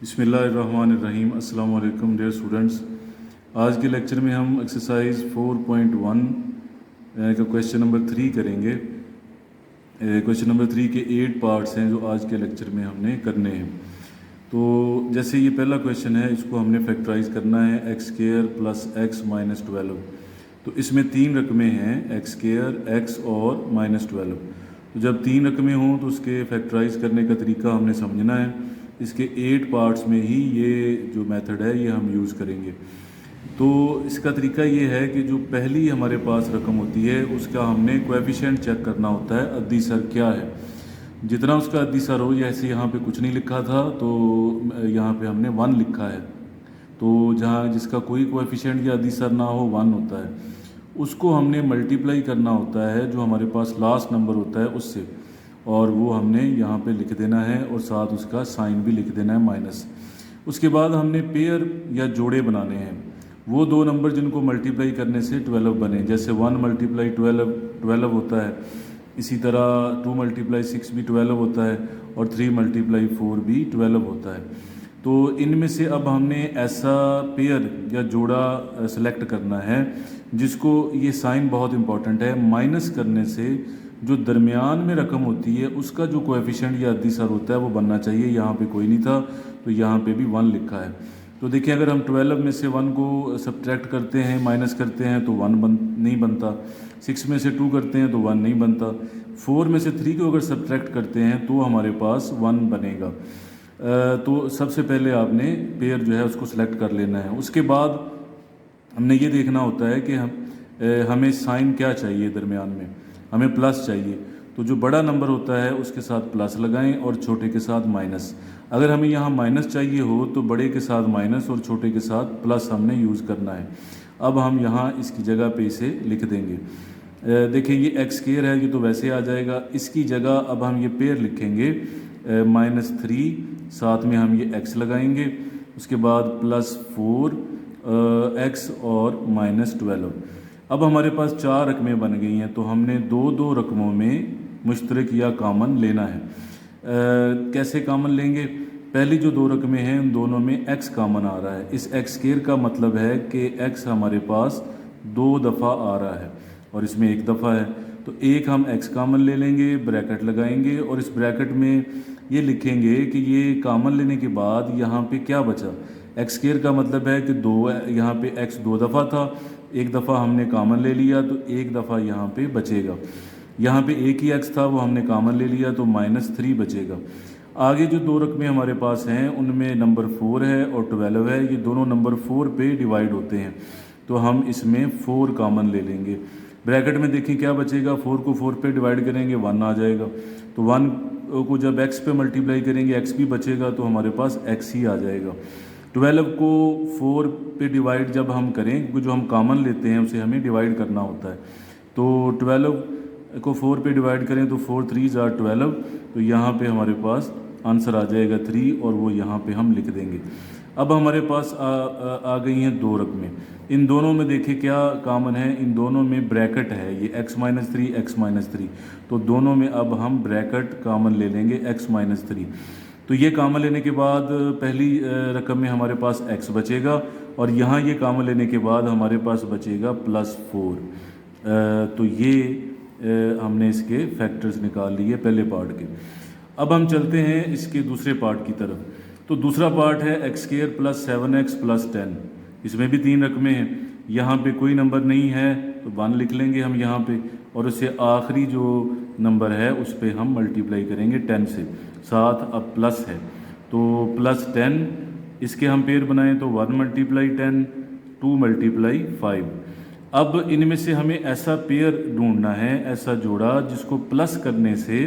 बिस्मिल्लाहिर्रहमानिर्रहीम। अस्सलाम वालेकुम डियर स्टूडेंट्स। आज के लेक्चर में हम एक्सरसाइज 4.1 का क्वेश्चन नंबर 3 करेंगे। क्वेश्चन नंबर 3 के 8 पार्ट्स हैं जो आज के लेक्चर में हमने करने हैं। तो जैसे ये पहला क्वेश्चन है, इसको हमने फैक्टराइज करना है x square plus x minus 12। तो इसमें 3 रकमें हैं, एक्स स्क्वायर, एक्स और माइनस 12। तो जब 3 रकमें हों तो उसके फैक्टराइज करने का तरीका हमने समझना है। इसके 8 पार्ट्स में ही ये जो मेथड है ये हम यूज़ करेंगे। तो इसका तरीका ये है कि जो पहली हमारे पास रकम होती है उसका हमने कोएफिशिएंट चेक करना होता है, अद्दी सर क्या है। जितना उसका अद्दी सर हो, जैसे यहाँ पे कुछ नहीं लिखा था तो यहाँ पे हमने 1 लिखा है। तो जहाँ जिसका कोई कोएफिशिएंट या अद्दी सर ना हो 1 होता है, उसको हमने मल्टीप्लाई करना होता है जो हमारे पास लास्ट नंबर होता है उससे, और वो हमने यहाँ पे लिख देना है और साथ उसका साइन भी लिख देना है माइनस। उसके बाद हमने पेयर या जोड़े बनाने हैं, वो 2 नंबर जिनको मल्टीप्लाई करने से 12 बने। जैसे 1 मल्टीप्लाई 12 होता है, इसी तरह 2 मल्टीप्लाई 6 भी 12 होता है, और 3 मल्टीप्लाई 4 भी 12 होता है। तो इनमें से अब हमने ऐसा पेयर या जोड़ा सेलेक्ट करना है जिसको, ये साइन बहुत इंपॉर्टेंट है, माइनस करने से जो दरमियान में रकम होती है उसका जो कोएफिशिएंट या अद्दी सर होता है वो बनना चाहिए। यहाँ पे कोई नहीं था तो यहाँ पे भी 1 लिखा है। तो देखिए, अगर हम 12 में से 1 को सब्ट्रैक्ट करते हैं, माइनस करते हैं तो 1 नहीं बनता। 6 में से 2 करते हैं तो 1 नहीं बनता। 4 में से 3 को अगर सब्ट्रैक्ट करते हैं तो हमारे पास 1 बनेगा। तो सबसे पहले आपने पेयर जो है उसको सिलेक्ट कर लेना है। उसके बाद हमने ये देखना होता है कि हमें साइन क्या चाहिए, दरमियान में हमें प्लस चाहिए। तो जो बड़ा नंबर होता है उसके साथ प्लस लगाएं और छोटे के साथ माइनस। अगर हमें यहाँ माइनस चाहिए हो तो बड़े के साथ माइनस और छोटे के साथ प्लस हमने यूज़ करना है। अब हम यहाँ इसकी जगह पे इसे लिख देंगे। देखिए, ये एक्स स्क्वायर है, ये तो वैसे आ जाएगा। इसकी जगह अब हम ये पेयर लिखेंगे -3, साथ में हम ये एक्स लगाएंगे। उसके बाद +4 एक्स और -12। अब हमारे पास 4 रकमें बन गई हैं, तो हमने दो रकमों में मुश्तरक या कामन लेना है। कैसे कामन लेंगे? पहली जो 2 रकमें हैं उन दोनों में x कामन आ रहा है। इस एक्स स्क्वायर का मतलब है कि x हमारे पास 2 दफ़ा आ रहा है और इसमें 1 दफ़ा है। तो एक हम x कामन ले लेंगे, ब्रैकेट लगाएंगे और इस ब्रैकेट में ये लिखेंगे कि ये कामन लेने के बाद यहाँ पे क्या बचा। एक्स स्क्वायर का मतलब है कि 2, यहाँ पे x 2 दफ़ा था, 1 दफ़ा हमने कामन ले लिया तो 1 दफ़ा यहाँ पे बचेगा। यहाँ पे एक ही x था वो हमने कामन ले लिया तो -3 बचेगा। आगे जो 2 रकमें हमारे पास हैं उनमें नंबर 4 है और 12 है। ये दोनों नंबर 4 पे डिवाइड होते हैं, तो हम इसमें 4 कामन ले लेंगे। ब्रैकेट में देखिए क्या बचेगा, 4 को 4 पे डिवाइड करेंगे 1 आ जाएगा। तो 1 को जब x पे मल्टीप्लाई करेंगे x भी बचेगा तो हमारे पास x ही आ जाएगा। 12 को 4 पे डिवाइड जब हम करें, क्योंकि जो हम कामन लेते हैं उसे हमें डिवाइड करना होता है, तो 12 को 4 पे डिवाइड करें तो 4 3 are 12। तो यहाँ पे हमारे पास आंसर आ जाएगा 3 और वो यहाँ पे हम लिख देंगे। अब हमारे पास आ गई हैं 2 रकमें। इन दोनों में देखिए क्या कामन है, इन दोनों में ब्रैकेट है, ये x-3 x-3। तो दोनों में अब हम ब्रैकेट कामन ले लेंगे x-3। तो ये कामन लेने के बाद पहली रकम में हमारे पास x बचेगा और यहाँ ये कामन लेने के बाद हमारे पास बचेगा +4। तो ये हमने इसके फैक्टर्स निकाल लिए पहले पार्ट के। अब हम चलते हैं इसके दूसरे पार्ट की तरफ। तो दूसरा पार्ट है x square plus 7x plus 10। इसमें भी 3 रकमें हैं, यहाँ पे कोई नंबर नहीं है तो 1 लिख लेंगे हम यहाँ पे, और उससे आखिरी जो नंबर है उस पर हम मल्टीप्लाई करेंगे 10 से। साथ अब प्लस है तो +10, इसके हम पेयर बनाएं तो 1 मल्टीप्लाई 10, 2 मल्टीप्लाई 5। अब इनमें से हमें ऐसा पेयर ढूंढना है, ऐसा जोड़ा जिसको प्लस करने से,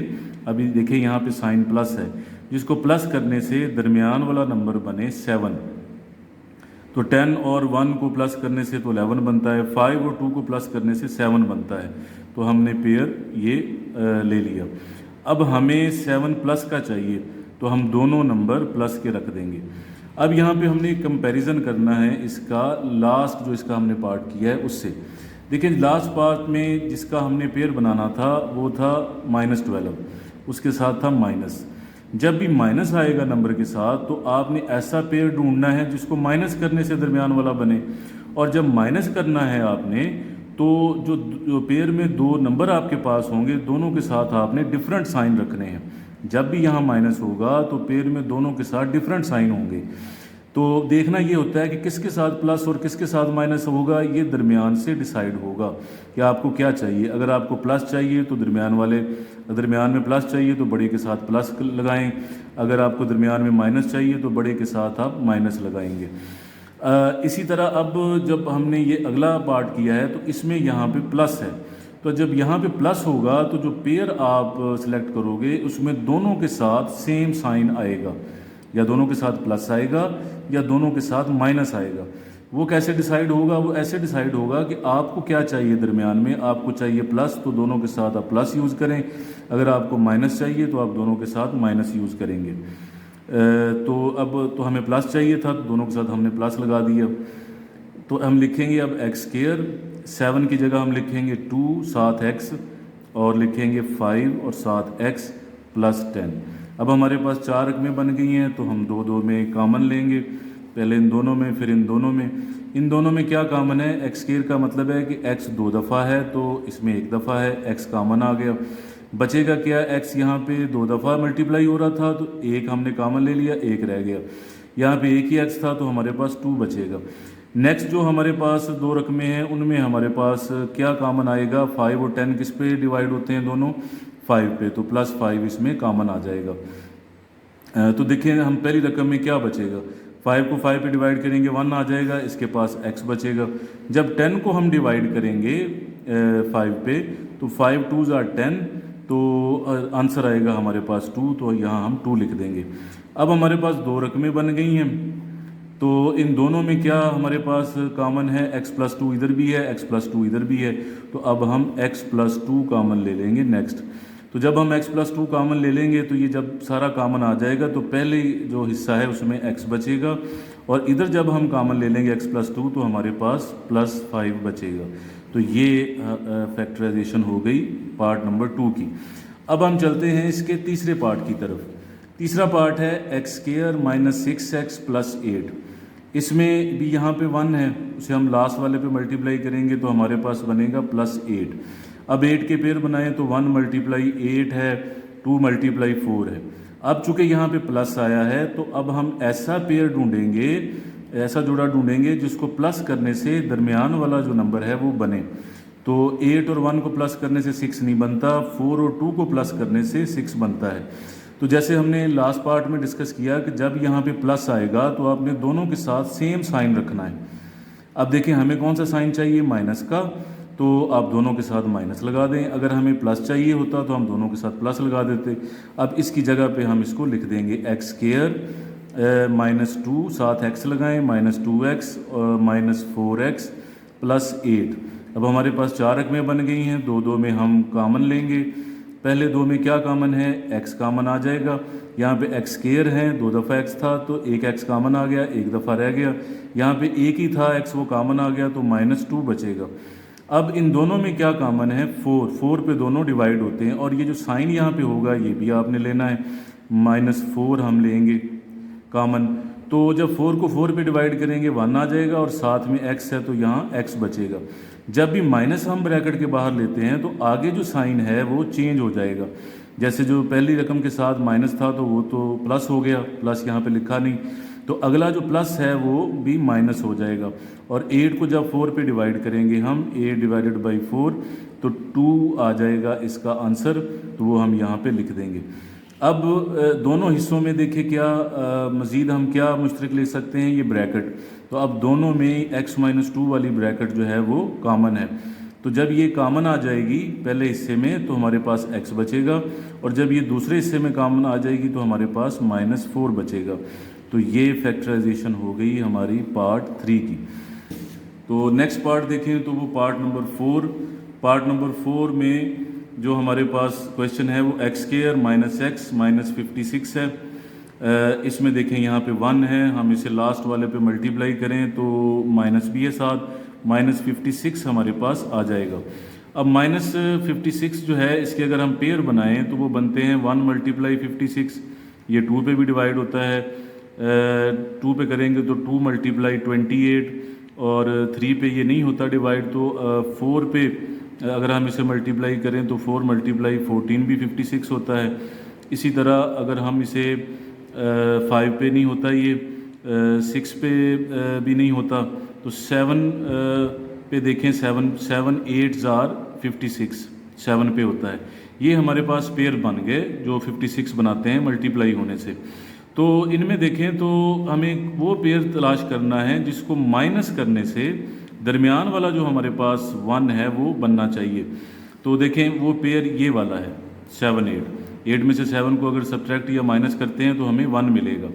अभी देखिए यहाँ पे साइन प्लस है, जिसको प्लस करने से दरमियान वाला नंबर बने 7। तो 10 और 1 को प्लस करने से तो 11 बनता है, 5 और 2 को प्लस करने से 7 बनता है। तो हमने पेयर ये ले लिया। अब हमें 7 प्लस का चाहिए तो हम दोनों नंबर प्लस के रख देंगे। अब यहाँ पे हमने कंपैरिजन करना है इसका लास्ट जो इसका हमने पार्ट किया है उससे। देखिए, लास्ट पार्ट में जिसका हमने पेयर बनाना था वो था -12, उसके साथ था माइनस। जब भी माइनस आएगा नंबर के साथ तो आपने ऐसा पेयर ढूंढना है जिसको माइनस करने से दरमियान वाला बने, और जब माइनस करना है आपने तो जो पेयर में दो नंबर आपके पास होंगे दोनों के साथ आपने डिफरेंट साइन रखने हैं। जब भी यहाँ माइनस होगा तो पेयर में दोनों के साथ डिफरेंट साइन होंगे। तो देखना ये होता है कि किसके साथ प्लस और किसके साथ माइनस होगा, ये दरमियान से डिसाइड होगा कि आपको क्या चाहिए। अगर आपको प्लस चाहिए तो दरमियान में प्लस चाहिए तो बड़े के साथ प्लस लगाएं, अगर आपको दरमियान में माइनस चाहिए तो बड़े के साथ आप माइनस लगाएंगे। इसी तरह अब जब हमने ये अगला पार्ट किया है तो इसमें यहाँ पे प्लस है, तो जब यहाँ पे प्लस होगा तो जो पेयर आप सिलेक्ट करोगे उसमें दोनों के साथ सेम साइन आएगा, या दोनों के साथ प्लस आएगा या दोनों के साथ माइनस आएगा। वो कैसे डिसाइड होगा? वो ऐसे डिसाइड होगा कि आपको क्या चाहिए दरमियान में। आपको चाहिए प्लस तो दोनों के साथ आप प्लस यूज़ करें, अगर आपको माइनस चाहिए तो आप दोनों के साथ माइनस यूज़ करेंगे। तो अब तो हमें प्लस चाहिए था तो दोनों के साथ हमने प्लस लगा दिया। तो हम लिखेंगे अब एक्स स्क्वायर, 7 की जगह हम लिखेंगे 2 साथ एक्स, और लिखेंगे 5 और साथ एक्स प्लस 10। अब हमारे पास 4 रकमें बन गई हैं तो हम दो में कॉमन लेंगे, पहले इन दोनों में फिर इन दोनों में। इन दोनों में क्या कॉमन है? एक्स स्क्वायर का मतलब है कि एक्स 2 दफ़ा है तो इसमें 1 दफ़ा है, एक्स कॉमन आ गया। बचेगा क्या? एक्स यहाँ पे 2 दफ़ा मल्टीप्लाई हो रहा था तो 1 हमने कॉमन ले लिया, 1 रह गया। यहाँ पे एक ही एक्स था तो हमारे पास 2 बचेगा। नेक्स्ट जो हमारे पास 2 रकमें हैं उनमें हमारे पास क्या कॉमन आएगा? 5 और 10 किस पे डिवाइड होते हैं? दोनों 5 पे, तो प्लस 5 इसमें कॉमन आ जाएगा। तो देखिए हम पहली रकम में क्या बचेगा, 5 को 5 पे डिवाइड करेंगे 1 आ जाएगा, इसके पास x बचेगा। जब 10 को हम डिवाइड करेंगे 5 पे तो 5 2s are 10, तो आंसर आएगा हमारे पास 2, तो यहाँ हम 2 लिख देंगे। अब हमारे पास 2 रकमें बन गई हैं, तो इन दोनों में क्या हमारे पास कॉमन है? x प्लस 2 इधर भी है, x प्लस 2 इधर भी है, तो अब हम x प्लस 2 कॉमन ले लेंगे। नेक्स्ट, तो जब हम x प्लस 2 कॉमन ले लेंगे तो ये जब सारा कॉमन आ जाएगा तो पहले जो हिस्सा है उसमें x बचेगा, और इधर जब हम कॉमन ले लेंगे x प्लस 2 तो हमारे पास प्लस 5 बचेगा। तो ये फैक्टराइजेशन हो गई पार्ट नंबर 2 की। अब हम चलते हैं इसके तीसरे पार्ट की तरफ। तीसरा पार्ट है x square minus 6x plus 8। इसमें भी यहाँ पे 1 है, उसे हम लास्ट वाले पे मल्टीप्लाई करेंगे तो हमारे पास बनेगा प्लस 8। अब 8 के पेयर बनाएं तो 1 मल्टीप्लाई 8 है, 2 मल्टीप्लाई 4 है। अब चूंकि यहाँ पे प्लस आया है तो अब हम ऐसा पेयर ढूंढेंगे, ऐसा जोड़ा ढूंढेंगे जिसको प्लस करने से दरमियान वाला जो नंबर है वो बने। तो 8 और 1 को प्लस करने से 6 नहीं बनता, 4 और 2 को प्लस करने से 6 बनता है। तो जैसे हमने लास्ट पार्ट में डिस्कस किया कि जब यहाँ पे प्लस आएगा तो आपने दोनों के साथ सेम साइन रखना है। अब देखिए हमें कौन सा साइन चाहिए? माइनस का, तो आप दोनों के साथ माइनस लगा दें। अगर हमें प्लस चाहिए होता तो हम दोनों के साथ प्लस लगा देते। अब इसकी जगह पे हम इसको लिख देंगे एक्स स्क्वायर माइनस 2 साथ एक्स लगाएं, माइनस 2x और माइनस 4x प्लस 8। अब हमारे पास 4 रकमें बन गई हैं, 2 में हम कॉमन लेंगे। पहले 2 में क्या कॉमन है? x कॉमन आ जाएगा। यहाँ पे एक्स स्क्वायर है, 2 दफ़ा x था तो एक x कॉमन आ गया, 1 दफ़ा रह गया। यहाँ पे एक ही था x, वो कॉमन आ गया तो माइनस 2 बचेगा। अब इन दोनों में क्या कॉमन है? 4 पे दोनों डिवाइड होते हैं, और ये जो साइन यहाँ पे होगा ये भी आपने लेना है, माइनस 4 हम लेंगे कॉमन। तो जब 4 को 4 पे डिवाइड करेंगे 1 आ जाएगा, और साथ में x है तो यहाँ x बचेगा। जब भी माइनस हम ब्रैकेट के बाहर लेते हैं तो आगे जो साइन है वो चेंज हो जाएगा। जैसे जो पहली रकम के साथ माइनस था तो वो तो प्लस हो गया, प्लस यहाँ पे लिखा नहीं, तो अगला जो प्लस है वो भी माइनस हो जाएगा। और 8 को जब 4 पे डिवाइड करेंगे हम, 8 डिवाइडेड बाई 4, तो 2 आ जाएगा इसका आंसर, तो वो हम यहाँ पे लिख देंगे। अब दोनों हिस्सों में देखिए क्या मज़ीद हम क्या मुश्तरक ले सकते हैं? ये ब्रैकेट। तो अब दोनों में x माइनस 2 वाली ब्रैकेट जो है वो कॉमन है। तो जब ये कॉमन आ जाएगी पहले हिस्से में तो हमारे पास x बचेगा, और जब ये दूसरे हिस्से में कॉमन आ जाएगी तो हमारे पास माइनस 4 बचेगा। तो ये फैक्टराइजेशन हो गई हमारी पार्ट 3 की। तो नेक्स्ट पार्ट देखें तो वो पार्ट नंबर 4। पार्ट नंबर 4 में जो हमारे पास क्वेश्चन है वो x square minus x minus 56 है। इसमें देखें यहाँ पे 1 है, हम इसे लास्ट वाले पे मल्टीप्लाई करें तो माइनस भी है साथ, माइनस 56 हमारे पास आ जाएगा। अब माइनस 56 जो है इसके अगर हम पेयर बनाएं तो वो बनते हैं 1 मल्टीप्लाई 56, ये 2 पे भी डिवाइड होता है। 2 पे करेंगे तो 2 मल्टीप्लाई 28, और 3 पे ये नहीं होता डिवाइड, तो 4 पे अगर हम इसे मल्टीप्लाई करें तो 4 मल्टीप्लाई 14 भी 56 होता है। इसी तरह अगर हम इसे 5 पे नहीं होता, ये 6 पे भी नहीं होता, तो 7 पे देखें, 7 8 जार 56, 7 पे होता है। ये हमारे पास पेयर बन गए जो 56 बनाते हैं मल्टीप्लाई होने से। तो इनमें देखें तो हमें वो पेयर तलाश करना है जिसको माइनस करने से दरमियान वाला जो हमारे पास 1 है वो बनना चाहिए। तो देखें वो पेयर ये वाला है 7 8। 8 में से 7 को अगर सब्ट्रैक्ट या माइनस करते हैं तो हमें 1 मिलेगा।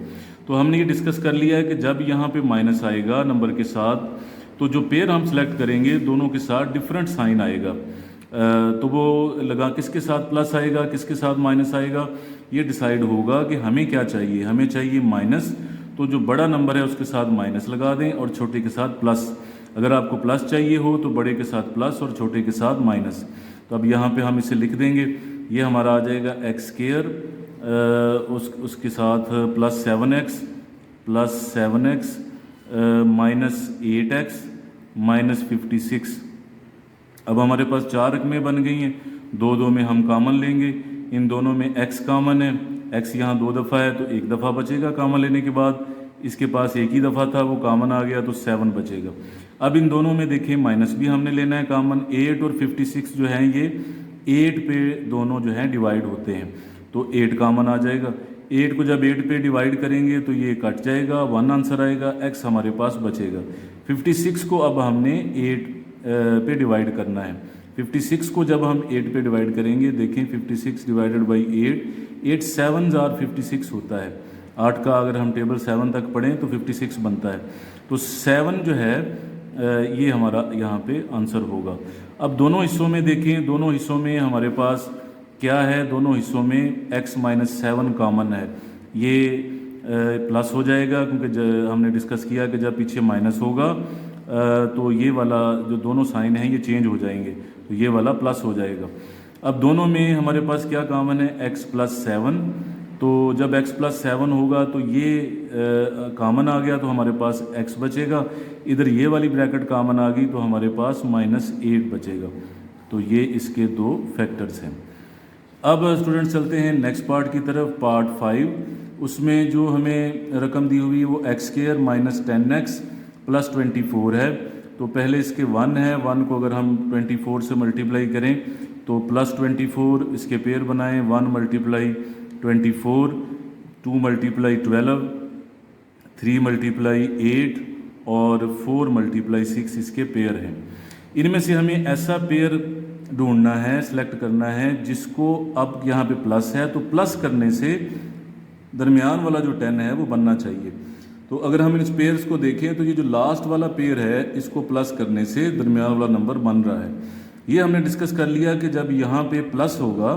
तो हमने ये डिस्कस कर लिया है कि जब यहाँ पे माइनस आएगा नंबर के साथ, तो जो पेयर हम सेलेक्ट करेंगे दोनों के साथ डिफरेंट साइन आएगा। तो वो लगा किसके साथ प्लस आएगा, किसके साथ माइनस आएगा, ये डिसाइड होगा कि हमें क्या चाहिए। हमें चाहिए माइनस, तो जो बड़ा नंबर है उसके साथ माइनस लगा दें और छोटे के साथ प्लस। अगर आपको प्लस चाहिए हो तो बड़े के साथ प्लस और छोटे के साथ माइनस। तो अब यहाँ पे हम इसे लिख देंगे, ये हमारा आ जाएगा एक्स स्क्वायर, उसके साथ plus 7x minus 8x minus 56। अब हमारे पास 4 रकमें बन गई हैं, 2 2 में हम कॉमन लेंगे, इन दोनों में x कॉमन है, x यहाँ 2 दफ़ा है तो 1 दफ़ा बचेगा कॉमन लेने के बाद। इसके पास एक ही दफ़ा था, वो कॉमन आ गया तो 7 बचेगा। अब इन दोनों में देखें माइनस भी हमने लेना है कॉमन। 8 और 56 जो हैं ये 8 पे दोनों जो हैं डिवाइड होते हैं, तो 8 कॉमन आ जाएगा। 8 को जब 8 पे डिवाइड करेंगे तो ये कट जाएगा, 1 आंसर आएगा, x हमारे पास बचेगा। 56 को अब हमने 8 पे डिवाइड करना है। 56 को जब हम 8 पे डिवाइड करेंगे, देखें 56 डिवाइडेड बाई 8 7 जार 56 होता है। 8 का अगर हम टेबल 7 तक पढ़ें तो 56 बनता है। तो 7 जो है ये हमारा यहाँ पे आंसर होगा। अब दोनों हिस्सों में देखें, दोनों हिस्सों में हमारे पास क्या है, दोनों हिस्सों में x माइनस 7 कॉमन है। ये प्लस हो जाएगा क्योंकि हमने डिस्कस किया कि जब पीछे माइनस होगा तो ये वाला जो दोनों साइन हैं ये चेंज हो जाएंगे, तो ये वाला प्लस हो जाएगा। अब दोनों में हमारे पास क्या कॉमन है, x प्लस 7। तो जब x प्लस 7 होगा तो ये कॉमन आ गया तो हमारे पास x बचेगा। इधर ये वाली ब्रैकेट कॉमन आ गई तो हमारे पास माइनस 8 बचेगा। तो ये इसके 2 फैक्टर्स हैं। अब स्टूडेंट चलते हैं नेक्स्ट पार्ट की तरफ, पार्ट 5। उसमें जो हमें रकम दी हुई है वो x square minus 10x plus 24 है। तो पहले इसके 1 है, 1 को अगर हम 24 से मल्टीप्लाई करें तो प्लस 24, इसके पेयर बनाएं, 1 मल्टीप्लाई 24, 2 मल्टीप्लाई 12, 3 मल्टीप्लाई 8 और 4 मल्टीप्लाई 6 इसके पेयर हैं। इनमें से हमें ऐसा पेयर ढूंढना है, सेलेक्ट करना है जिसको, अब यहाँ पे प्लस है तो प्लस करने से दरमियान वाला जो 10 है वो बनना चाहिए। तो अगर हम इन पेयर्स को देखें तो ये जो लास्ट वाला पेयर है इसको प्लस करने से दरमियान वाला नंबर बन रहा है। ये हमने डिस्कस कर लिया कि जब यहाँ पे प्लस होगा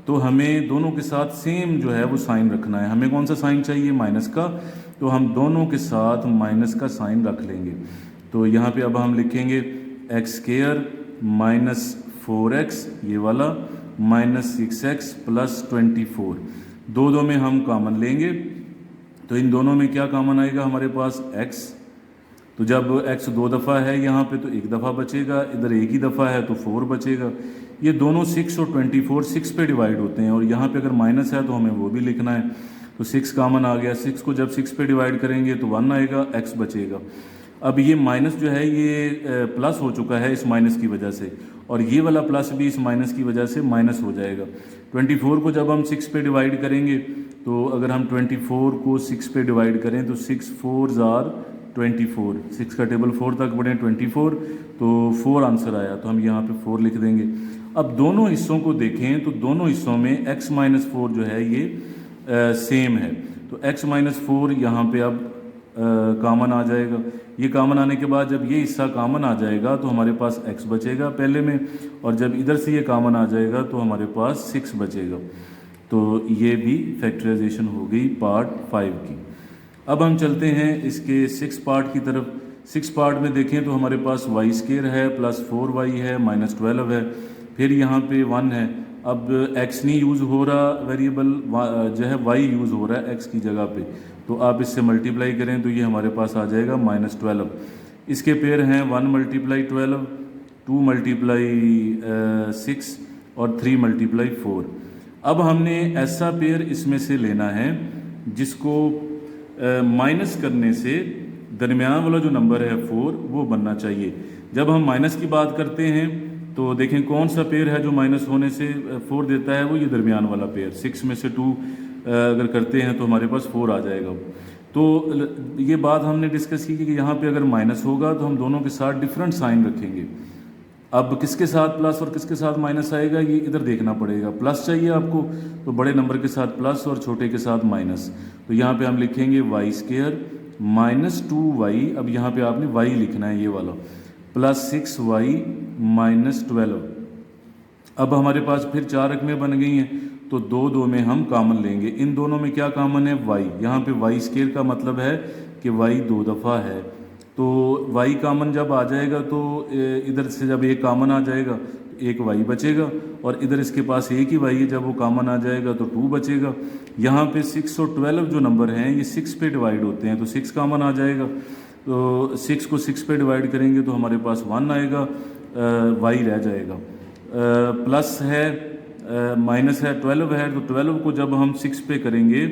तो हमें दोनों के साथ सेम जो है वो साइन रखना है। हमें कौन सा साइन चाहिए, माइनस का, तो हम दोनों के साथ माइनस का साइन रख लेंगे। तो यहाँ पे अब हम लिखेंगे एक्स स्क्वायर माइनस 4x ये वाला माइनस 6x प्लस 24। 2 2 में हम कॉमन लेंगे तो इन दोनों में क्या कॉमन आएगा हमारे पास, x। तो जब x 2 दफ़ा है यहाँ पे तो 1 दफ़ा बचेगा, इधर एक ही दफ़ा है तो 4 बचेगा। ये दोनों 6 और 24 6 पे डिवाइड होते हैं और यहाँ पे अगर माइनस है तो हमें वो भी लिखना है। तो 6 कॉमन आ गया, 6 को जब 6 पे डिवाइड करेंगे तो 1 आएगा, x बचेगा। अब ये माइनस जो है ये प्लस हो चुका है इस माइनस की वजह से, और ये वाला प्लस भी इस माइनस की वजह से माइनस हो जाएगा। 24 को जब हम 6 पे डिवाइड करेंगे तो अगर हम 24 को 6 पे डिवाइड करें तो 6 4 जार 24, 6 का टेबल 4 तक बढ़े 24, तो 4 आंसर आया, तो हम यहाँ पे 4 लिख देंगे। अब दोनों हिस्सों को देखें तो दोनों हिस्सों में x माइनस 4 जो है ये सेम है, तो x माइनस 4 यहाँ पे अब कॉमन आ जाएगा। ये कॉमन आने के बाद जब ये हिस्सा कॉमन आ जाएगा तो हमारे पास x बचेगा पहले में, और जब इधर से ये कॉमन आ जाएगा तो हमारे पास 6 बचेगा। तो ये भी फैक्टराइजेशन हो गई पार्ट 5 की। अब हम चलते हैं इसके 6 पार्ट की तरफ। 6 पार्ट में देखें तो हमारे पास y स्क्वायर है प्लस 4y है माइनस 12 है, फिर यहाँ पे 1 है, अब x नहीं यूज़ हो रहा, वेरिएबल जो है y यूज़ हो रहा है x की जगह पे, तो आप इससे मल्टीप्लाई करें तो ये हमारे पास आ जाएगा -12। इसके पेयर हैं 1 × 12, 2 × 6 और 3 × 4। अब हमने ऐसा पेयर इसमें से लेना है जिसको माइनस करने से दरमियान वाला जो नंबर है 4 वो बनना चाहिए। जब हम माइनस की बात करते हैं तो देखें कौन सा पेयर है जो माइनस होने से 4 देता है, वो ये दरमियान वाला पेयर। 6 में से 2 अगर करते हैं तो हमारे पास 4 आ जाएगा। तो ये बात हमने डिस्कस की कि यहाँ पे अगर माइनस होगा तो हम दोनों के साथ डिफरेंट साइन रखेंगे। अब किसके साथ प्लस और किसके साथ माइनस आएगा ये इधर देखना पड़ेगा। प्लस चाहिए आपको तो बड़े नंबर के साथ प्लस और छोटे के साथ माइनस। तो यहाँ पे हम लिखेंगे y² -2y, अब यहाँ पे आपने y लिखना है ये वाला, +6y -12। अब हमारे पास फिर 4 रकमें बन गई हैं, तो 2 में हम कॉमन लेंगे। इन दोनों में क्या कॉमन है? y। यहाँ पे y² का मतलब है कि y 2 दफ़ा है, तो y कॉमन जब आ जाएगा तो इधर से जब एक कॉमन आ जाएगा तो एक y बचेगा, और इधर इसके पास एक ही y है, जब वो कॉमन आ जाएगा तो 2 बचेगा। यहाँ पे 6 और 12 जो नंबर हैं ये 6 पे डिवाइड होते हैं, तो 6 कॉमन आ जाएगा, तो 6 को 6 पे डिवाइड करेंगे तो हमारे पास 1 आएगा, y रह जाएगा। प्लस है माइनस है 12 है, तो 12 को जब हम 6 पे करेंगे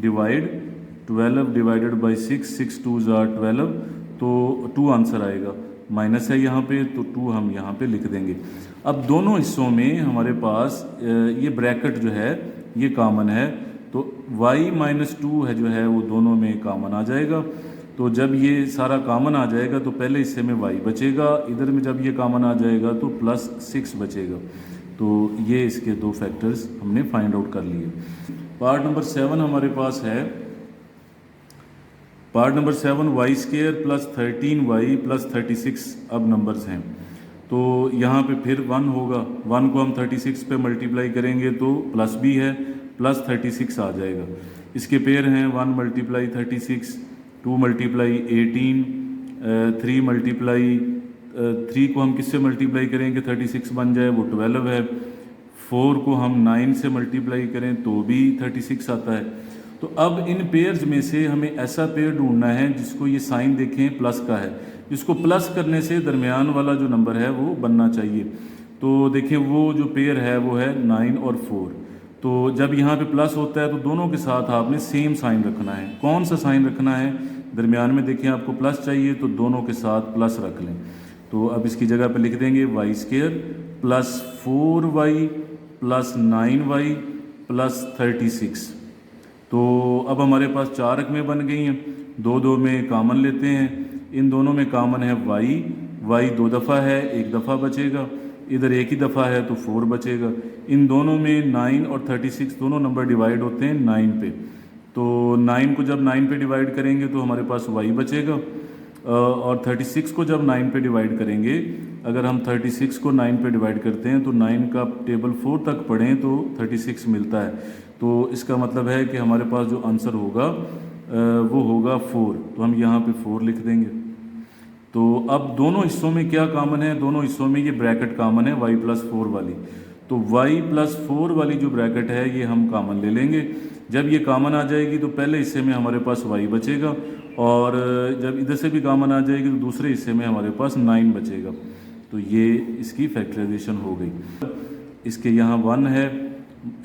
divide, 12 divided by 6, 6 2s are 12, तो 2 आंसर आएगा। माइनस है यहाँ पे तो 2 हम यहाँ पे लिख देंगे। अब दोनों हिस्सों में हमारे पास ये ब्रैकेट जो है ये कॉमन है, तो y -2 है जो है वो दोनों में कॉमन आ जाएगा। तो जब ये सारा कॉमन आ जाएगा तो पहले हिस्से में y बचेगा, इधर में जब ये कॉमन आ जाएगा तो +6 बचेगा। तो ये इसके 2 फैक्टर्स हमने फाइंड आउट कर लिए। पार्ट नंबर 7 हमारे पास है। पार्ट नंबर 7 y² + 13y + 36 अब नंबर्स हैं, तो यहाँ पे फिर 1 होगा। 1 को हम 36 पे मल्टीप्लाई करेंगे तो प्लस भी है, +36 आ जाएगा। इसके पेयर हैं 1 × 36, 2 × 18, 3 × 3 को हम किससे मल्टीप्लाई करेंगे 36 बन जाए, वो 12 है। 4 को हम 9 से मल्टीप्लाई करें तो भी 36 आता है। तो अब इन पेयर्स में से हमें ऐसा पेयर ढूंढना है जिसको ये साइन देखें प्लस का है, जिसको प्लस करने से दरमियान वाला जो नंबर है वो बनना चाहिए। तो देखें वो जो पेयर है वो है 9 और 4। तो जब यहाँ पे प्लस होता है तो दोनों के साथ आपने सेम साइन रखना है। कौन सा साइन रखना है? दरमियान में देखें आपको प्लस चाहिए तो दोनों के साथ प्लस रख लें। तो अब इसकी जगह पे लिख देंगे y² + 4y + 9y + 36। तो अब हमारे पास 4 रकमें बन गई हैं, 2 में कॉमन लेते हैं। इन दोनों में कॉमन है y 2 दफ़ा है, 1 दफ़ा बचेगा, इधर एक ही दफ़ा है तो 4 बचेगा। इन दोनों में 9 और 36 दोनों नंबर डिवाइड होते हैं 9 पे, तो 9 को जब 9 पे डिवाइड करेंगे तो हमारे पास y बचेगा, और 36 को जब 9 पे डिवाइड करेंगे, अगर हम 36 को 9 पे डिवाइड करते हैं तो 9 का टेबल 4 तक पढ़ें तो 36 मिलता है। तो इसका मतलब है कि हमारे पास जो आंसर होगा वो होगा 4, तो हम यहाँ पे 4 लिख देंगे। तो अब दोनों हिस्सों में क्या कॉमन है? दोनों हिस्सों में ये ब्रैकेट कॉमन है y + 4 वाली, तो y + 4 वाली जो ब्रैकेट है ये हम कॉमन ले लेंगे। जब ये कॉमन आ जाएगी तो पहले हिस्से में हमारे पास y बचेगा, और जब इधर से भी कॉमन आ जाएगी तो दूसरे हिस्से में हमारे पास 9 बचेगा। तो ये इसकी फैक्टराइजेशन हो गई। इसके यहाँ 1 है,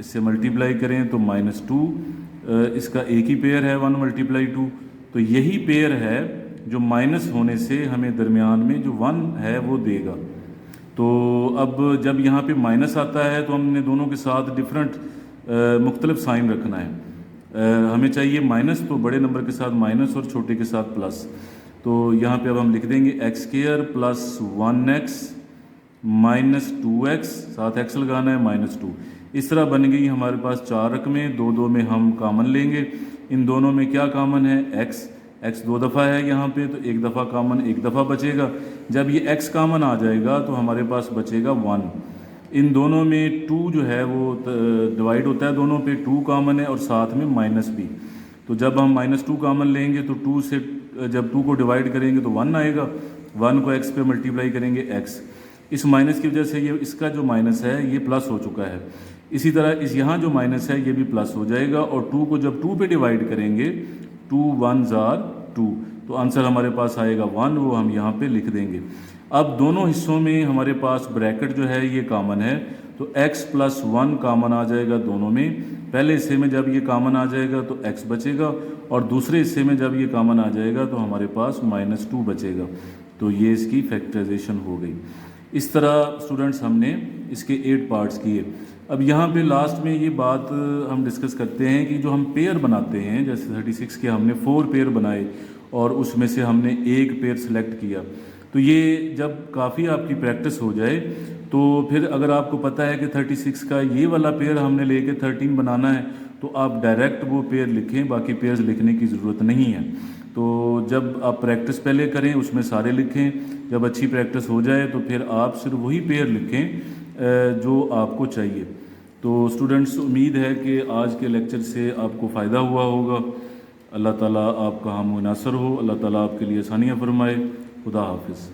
इससे मल्टीप्लाई करें तो -2, इसका एक ही पेयर है 1 × 2, तो यही पेयर है जो माइनस होने से हमें दरमियान में जो 1 है वो देगा। तो अब जब यहाँ पे माइनस आता है तो हमने दोनों के साथ डिफरेंट मुख्तलिफ साइन रखना है। हमें चाहिए माइनस, तो बड़े नंबर के साथ माइनस और छोटे के साथ प्लस। तो यहाँ पे अब हम लिख देंगे x² + 1x - 2x, साथ x लगाना है -2। इस तरह बन गई हमारे पास 4 रकमें, 2 में हम कॉमन लेंगे। इन दोनों में क्या कॉमन है? x 2 दफ़ा है यहाँ पे, तो 1 दफ़ा कॉमन, 1 दफ़ा बचेगा। जब ये x कॉमन आ जाएगा तो हमारे पास बचेगा 1। इन दोनों में 2 जो है वो डिवाइड होता है, दोनों पे 2 कॉमन है और साथ में माइनस भी। तो जब हम -2 कॉमन लेंगे तो 2 से जब 2 को डिवाइड करेंगे तो 1 आएगा, 1 को x पे मल्टीप्लाई करेंगे x। इस माइनस की वजह से ये इसका जो माइनस है ये प्लस हो चुका है। इसी तरह इस यहाँ जो माइनस है ये भी प्लस हो जाएगा, और 2 को जब 2 पे डिवाइड करेंगे 2 1s are 2, तो आंसर हमारे पास आएगा 1, वो हम यहाँ पे लिख देंगे। अब दोनों हिस्सों में हमारे पास ब्रैकेट जो है ये कॉमन है, तो x + 1 कॉमन आ जाएगा दोनों में। पहले हिस्से में जब ये कॉमन आ जाएगा तो x बचेगा, और दूसरे हिस्से में जब ये कॉमन आ जाएगा तो हमारे पास -2 बचेगा। तो ये इसकी फैक्टराइजेशन हो गई। इस तरह स्टूडेंट्स हमने इसके 8 पार्ट्स किए। अब यहाँ पे लास्ट में ये बात हम डिस्कस करते हैं कि जो हम पेयर बनाते हैं, जैसे 36 के हमने 4 पेयर बनाए और उसमें से हमने एक पेयर सेलेक्ट किया, तो ये जब काफ़ी आपकी प्रैक्टिस हो जाए तो फिर अगर आपको पता है कि 36 का ये वाला पेयर हमने लेके 13 बनाना है, तो आप डायरेक्ट वो पेयर लिखें, बाकी पेयर्स लिखने की ज़रूरत नहीं है। तो जब आप प्रैक्टिस पहले करें उसमें सारे लिखें, जब अच्छी प्रैक्टिस हो जाए तो फिर आप सिर्फ वही पेयर लिखें जो आपको चाहिए। तो स्टूडेंट्स, उम्मीद है कि आज के लेक्चर से आपको फ़ायदा हुआ होगा। अल्लाह ताला आपका हम मुनासर हो, अल्लाह ताला आपके लिए आसानियाँ फरमाए। खुदा हाफिज़।